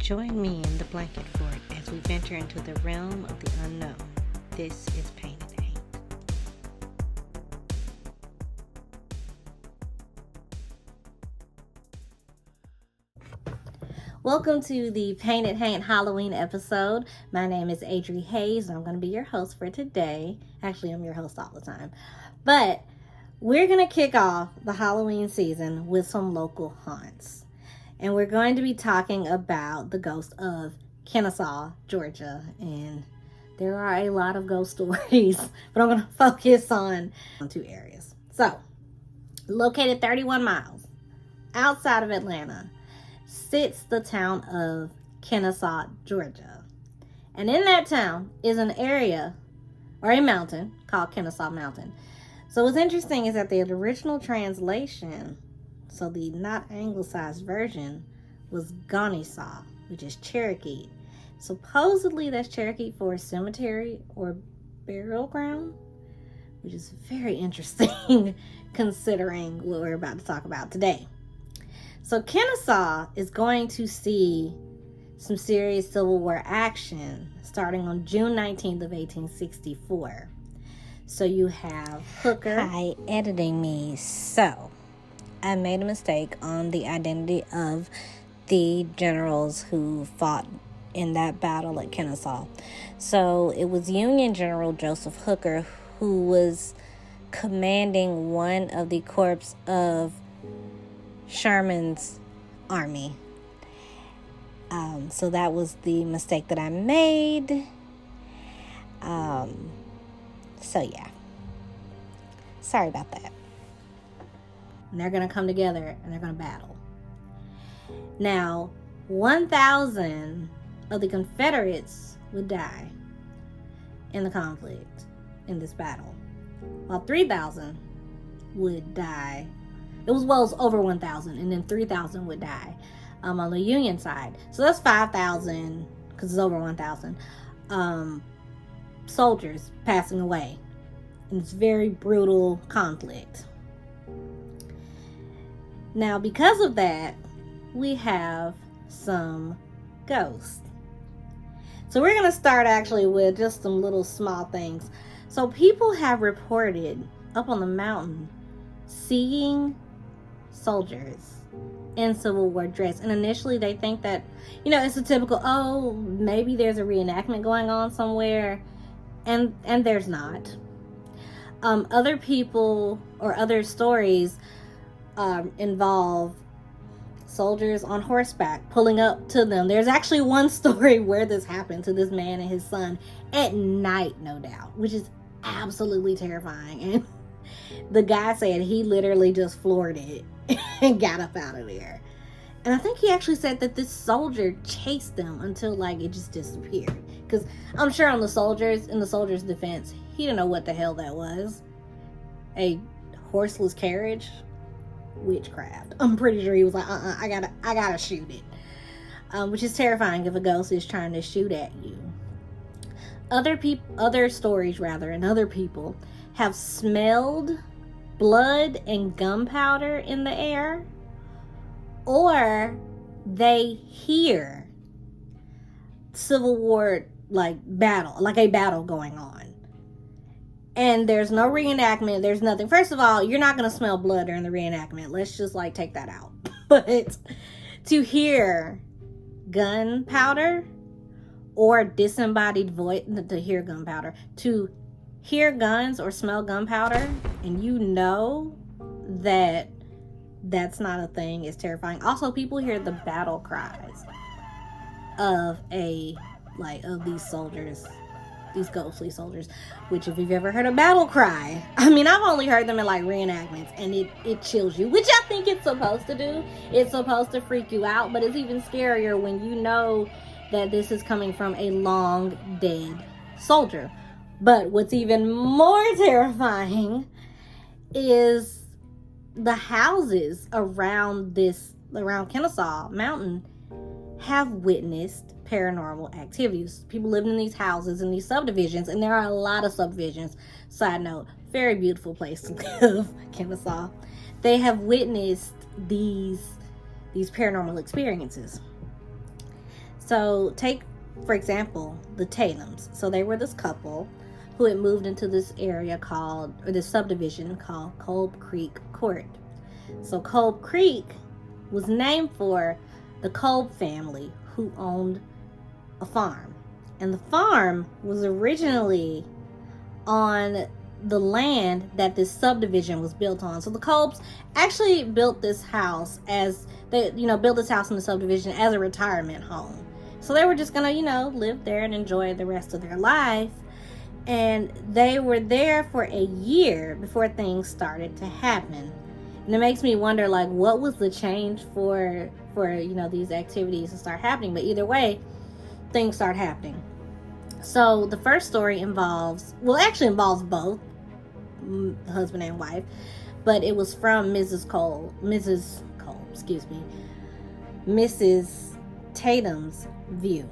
Join me in the blanket fort as we venture into the realm of the unknown. This is Painted Hank. Welcome to the Painted Hank Halloween episode. My name is Adri Hayes, and I'm going to be your host for today. Actually, I'm your host all the time. But we're going to kick off the Halloween season with some local haunts. And we're going to be talking about the ghost of Kennesaw, Georgia. And there are a lot of ghost stories, but I'm going to focus on two areas. So, located 31 miles outside of Atlanta, sits the town of Kennesaw, Georgia. And in that town is an area, or a mountain, called Kennesaw Mountain. So what's interesting is that the original translation, so the not anglicized version, was Kennesaw, which is Cherokee. Supposedly that's Cherokee for cemetery or burial ground, which is very interesting considering what we're about to talk about today. So Kennesaw is going to see some serious Civil War action starting on June 19th of 1864. So you have Hooker. Hi, editing me. So I made a mistake on the identity of the generals who fought in that battle at Kennesaw. So it was Union General Joseph Hooker who was commanding one of the corps of Sherman's army. So that was the mistake that I made. So yeah. Sorry about that. And they're going to come together and they're going to battle. Now, 1,000 of the Confederates would die in the conflict, in this battle, while 3,000 would die. It was over 1,000, and then 3,000 would die on the Union side. So that's 5,000, because it's over 1,000, soldiers passing away in this very brutal conflict. Now, because of that, we have some ghosts. So we're going to start actually with just some little small things. So people have reported up on the mountain seeing soldiers in Civil War dress. And initially they think that, it's a typical, maybe there's a reenactment going on somewhere. And there's not. Other people or other stories involve soldiers on horseback pulling up to them. There's actually one story where this happened to this man and his son at night, no doubt, which is absolutely terrifying. And the guy said he literally just floored it and got up out of there. And I think he actually said that this soldier chased them until it just disappeared. Because I'm sure in the soldier's defense, he didn't know what the hell that was. A horseless carriage? Witchcraft. I'm pretty sure he was like, I gotta shoot it. Which is terrifying if a ghost is trying to shoot at you. Other stories and other people have smelled blood and gunpowder in the air, or they hear Civil War a battle going on. And there's no reenactment, there's nothing. First of all, you're not going to smell blood during the reenactment. Let's just take that out. But to hear gunpowder or disembodied voice, to hear gunpowder, to hear guns or smell gunpowder, and that that's not a thing, is terrifying. Also, people hear the battle cries of these soldiers, these ghostly soldiers, which if you've ever heard a battle cry, I've only heard them in reenactments, and it chills you, which I think it's supposed to do. It's supposed to freak you out, but it's even scarier when you know that this is coming from a long dead soldier. But what's even more terrifying is the houses around Kennesaw Mountain have witnessed paranormal activities. People living in these houses in these subdivisions, and there are a lot of subdivisions. Side note, very beautiful place to live, Kennesaw. They have witnessed these paranormal experiences. So take, for example, the Tatums. So they were this couple who had moved into this area called, or this subdivision called Kolb Creek Court. So Kolb Creek was named for the Kolb family who owned a farm. And the farm was originally on the land that this subdivision was built on. So the Kolbs actually built this house as they, built this house in the subdivision as a retirement home. So they were just gonna, live there and enjoy the rest of their life. And they were there for a year before things started to happen. And it makes me wonder, like, what was the change for these activities to start happening? But either way, things start happening. So the first story involves both husband and wife, but it was from Mrs. Tatum's view.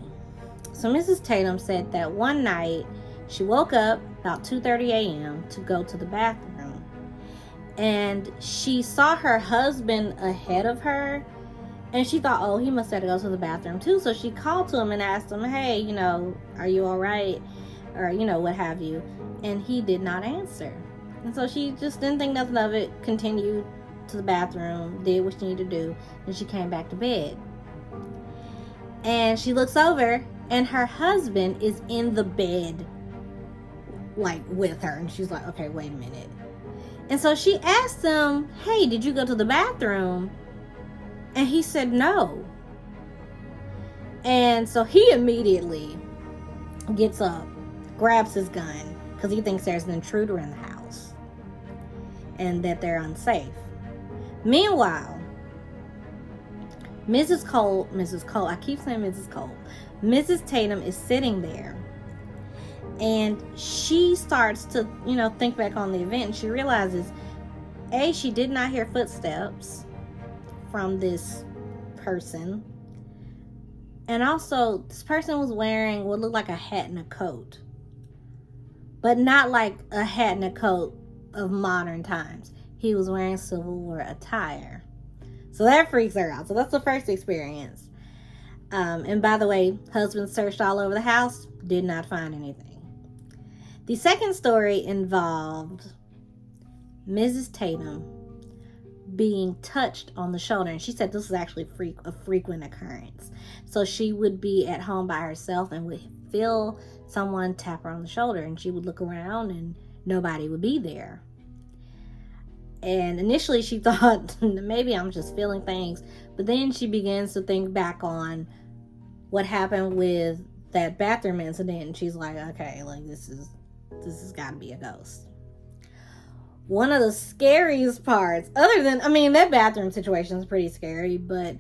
So Mrs. Tatum said that one night she woke up about 2:30 a.m. to go to the bathroom, and she saw her husband ahead of her, and she thought, oh, he must have to go to the bathroom too. So she called to him and asked him, hey, are you all right? Or, what have you. And he did not answer. And so she just didn't think nothing of it, continued to the bathroom, did what she needed to do, and she came back to bed. And she looks over, and her husband is in the bed, like, with her. And she's like, okay, wait a minute. And so she asked him, hey, did you go to the bathroom? And he said no. And so he immediately gets up, grabs his gun, because he thinks there's an intruder in the house and that they're unsafe. Meanwhile, Mrs. Tatum is sitting there, and she starts to, think back on the event, and she realizes, A, she did not hear footsteps from this person, and also this person was wearing what looked like a hat and a coat, but not like a hat and a coat of modern times. He was wearing Civil War attire. So that freaks her out. So that's the first experience. And by the way, husband searched all over the house, did not find anything. The second story involved Mrs. Tatum being touched on the shoulder, and she said this was actually a frequent occurrence. So she would be at home by herself and would feel someone tap her on the shoulder, and she would look around and nobody would be there. And initially she thought, maybe I'm just feeling things, but then she begins to think back on what happened with that bathroom incident, and she's like, okay, like this has got to be a ghost. One of the scariest parts, that bathroom situation is pretty scary, but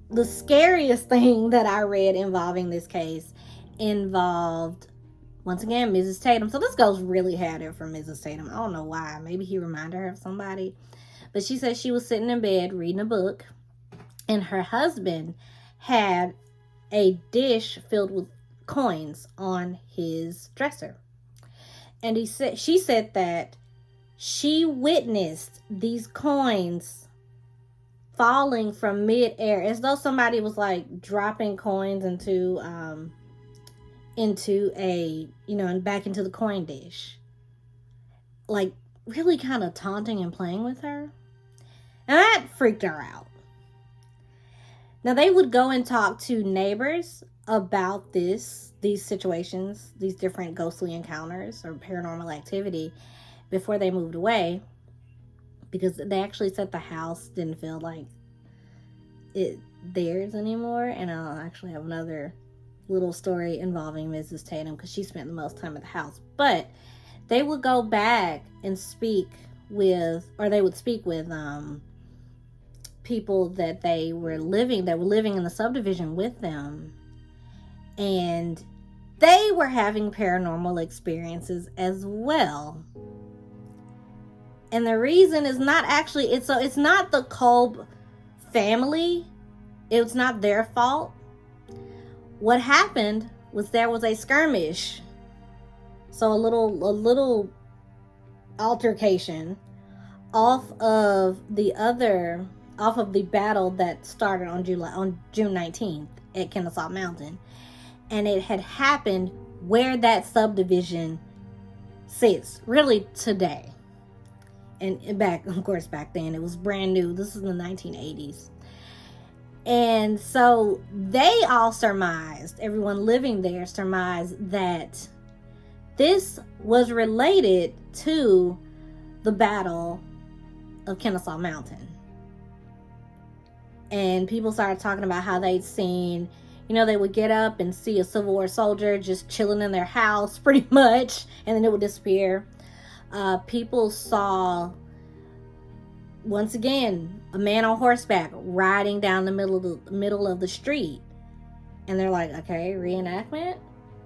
the scariest thing that I read involving this case involved, once again, Mrs. Tatum. So this ghost really had it for Mrs. Tatum. I don't know why. Maybe he reminded her of somebody. But she said she was sitting in bed reading a book, and her husband had a dish filled with coins on his dresser. And she said that she witnessed these coins falling from mid-air, as though somebody was like dropping coins into and back into the coin dish, like really kind of taunting and playing with her. And that freaked her out. Now they would go and talk to neighbors about these situations, these different ghostly encounters or paranormal activity, before they moved away, because they actually said the house didn't feel like it theirs anymore. And I'll actually have another little story involving Mrs. Tatum, because she spent the most time at the house. But they would go back and speak with people that were living in the subdivision with them, and they were having paranormal experiences as well. And the reason is not actually, it's not the Kolb family. It's not their fault. What happened was there was a skirmish. So a little altercation off of the battle that started on June 19th. at Kennesaw Mountain. And it had happened where that subdivision sits, really today. And back, of course, back then it was brand new. This is in the 1980s. And so they all surmised, everyone living there surmised, that this was related to the Battle of Kennesaw Mountain. And people started talking about how they'd seen, they would get up and see a Civil War soldier just chilling in their house pretty much, and then it would disappear. People saw, once again, a man on horseback riding down the middle of the street. And they're like, okay, reenactment?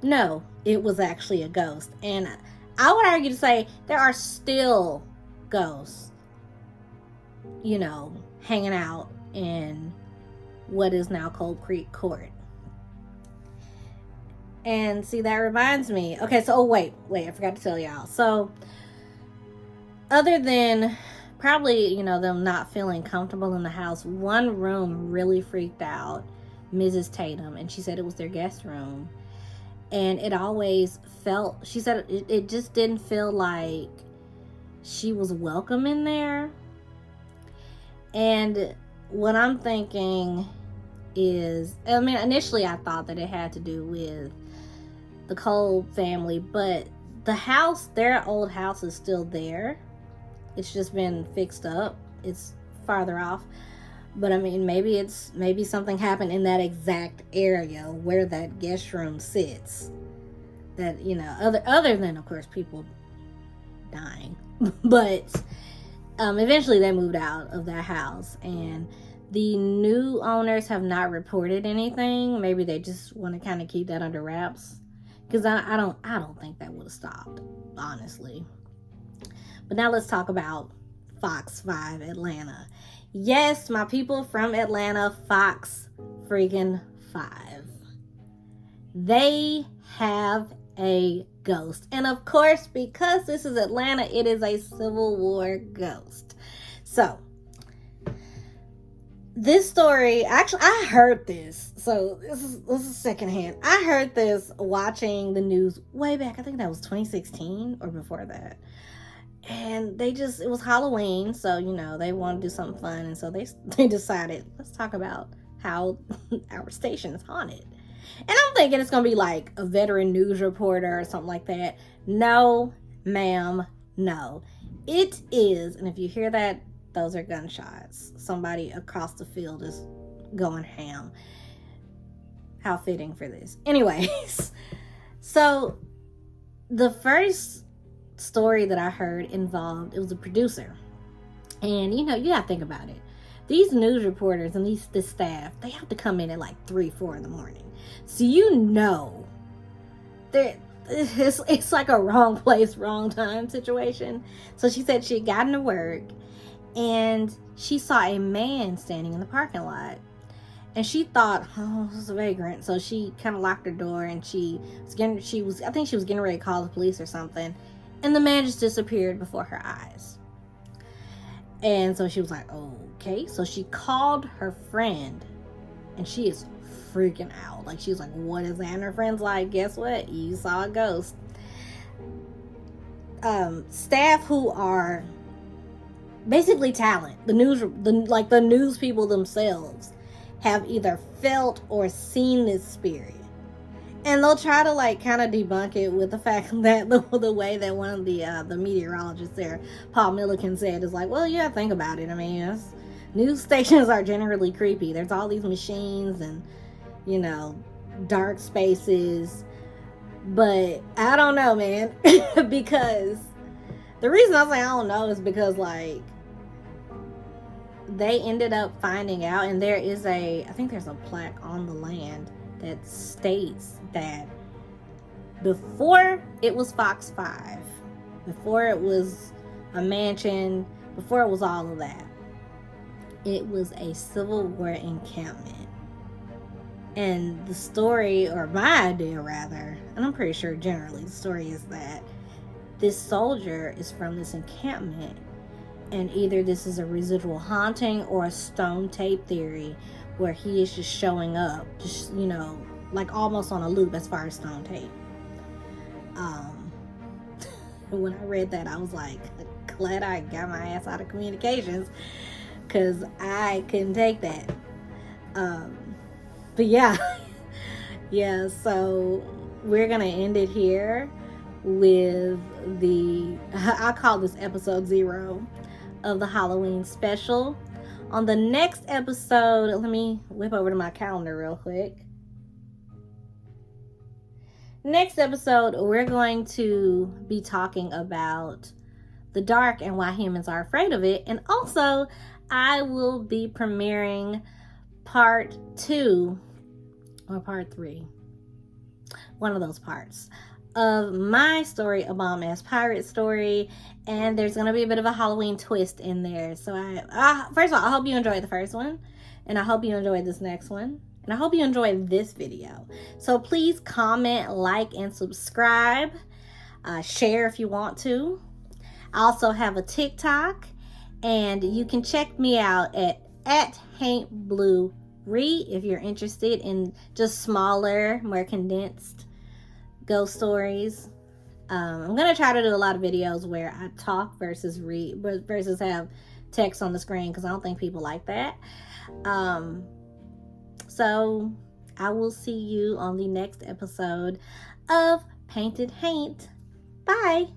No, it was actually a ghost. And I would argue to say there are still ghosts, hanging out in what is now Cold Creek Court. And see, that reminds me. Okay, so wait, I forgot to tell y'all. So other than probably, them not feeling comfortable in the house, one room really freaked out Mrs. Tatum, and she said it was their guest room. And it always felt, she said it just didn't feel like she was welcome in there. And what I'm thinking is, initially I thought that it had to do with the Cole family, but the house, their old house, is still there. It's just been fixed up. It's farther off. But maybe something happened in that exact area where that guest room sits. That, other than, of course, people dying. But eventually they moved out of that house, and the new owners have not reported anything. Maybe they just want to kind of keep that under wraps, because I don't think that would have stopped, honestly. But now let's talk about Fox 5 Atlanta. Yes, my people from Atlanta, Fox freaking 5. They have a ghost. And of course, because this is Atlanta, it is a Civil War ghost. So, this story, actually, I heard this. So, this is secondhand. I heard this watching the news way back. I think that was 2016 or before that. And it was Halloween, so, they wanted to do something fun. And so they decided, let's talk about how our station is haunted. And I'm thinking it's going to be like a veteran news reporter or something like that. No, ma'am, no. It is, and if you hear that, those are gunshots. Somebody across the field is going ham. How fitting for this. Anyways, so the first story that I heard involved, it was a producer. And you gotta think about it. These news reporters and this staff, they have to come in at like 3-4 in the morning. So it's like a wrong place, wrong time situation. So she said she had gotten to work and she saw a man standing in the parking lot. And she thought, oh, this is a vagrant. So she kind of locked her door, and I think she was getting ready to call the police or something. And the man just disappeared before her eyes. And so she was like, okay. So she called her friend, and she is freaking out. Like, she was like, what is that? And her friend's like, guess what? You saw a ghost. Staff who are basically talent, the news people themselves, have either felt or seen this spirit. And they'll try to kind of debunk it with the fact that the way that one of the meteorologists there, Paul Milliken, said is like, well, yeah, think about it. News stations are generally creepy. There's all these machines and, dark spaces. But I don't know, man. Because the reason I say I don't know is because, they ended up finding out, and I think there's a plaque on the land that states that before it was Fox 5, before it was a mansion, before it was all of that, it was a Civil War encampment. And the story, or my idea rather, and I'm pretty sure generally the story is that this soldier is from this encampment, And either this is a residual haunting or a stone tape theory where he is just showing up, just, you know, like almost on a loop as far as stone tape. When I read that, I was like, glad I got my ass out of communications, because I couldn't take that. But yeah, yeah, so we're going to end it here with I call this episode 0 of the Halloween special. On the next episode, let me whip over to my calendar real quick. Next episode, we're going to be talking about the dark and why humans are afraid of it. And also, I will be premiering part 2 or part 3, one of those parts, of my story, A Bomb Ass Pirate story. And there's going to be a bit of a Halloween twist in there. So first of all, I hope you enjoyed the first one, and I hope you enjoyed this next one, and I hope you enjoyed this video. So please comment, like, and subscribe. Share if you want to. I also have a TikTok, and you can check me out at HaintBlueRe if you're interested in just smaller, more condensed ghost stories. I'm gonna try to do a lot of videos where I talk versus read versus have text on the screen, because I don't think people like that. So I will see you on the next episode of Painted Haint. Bye.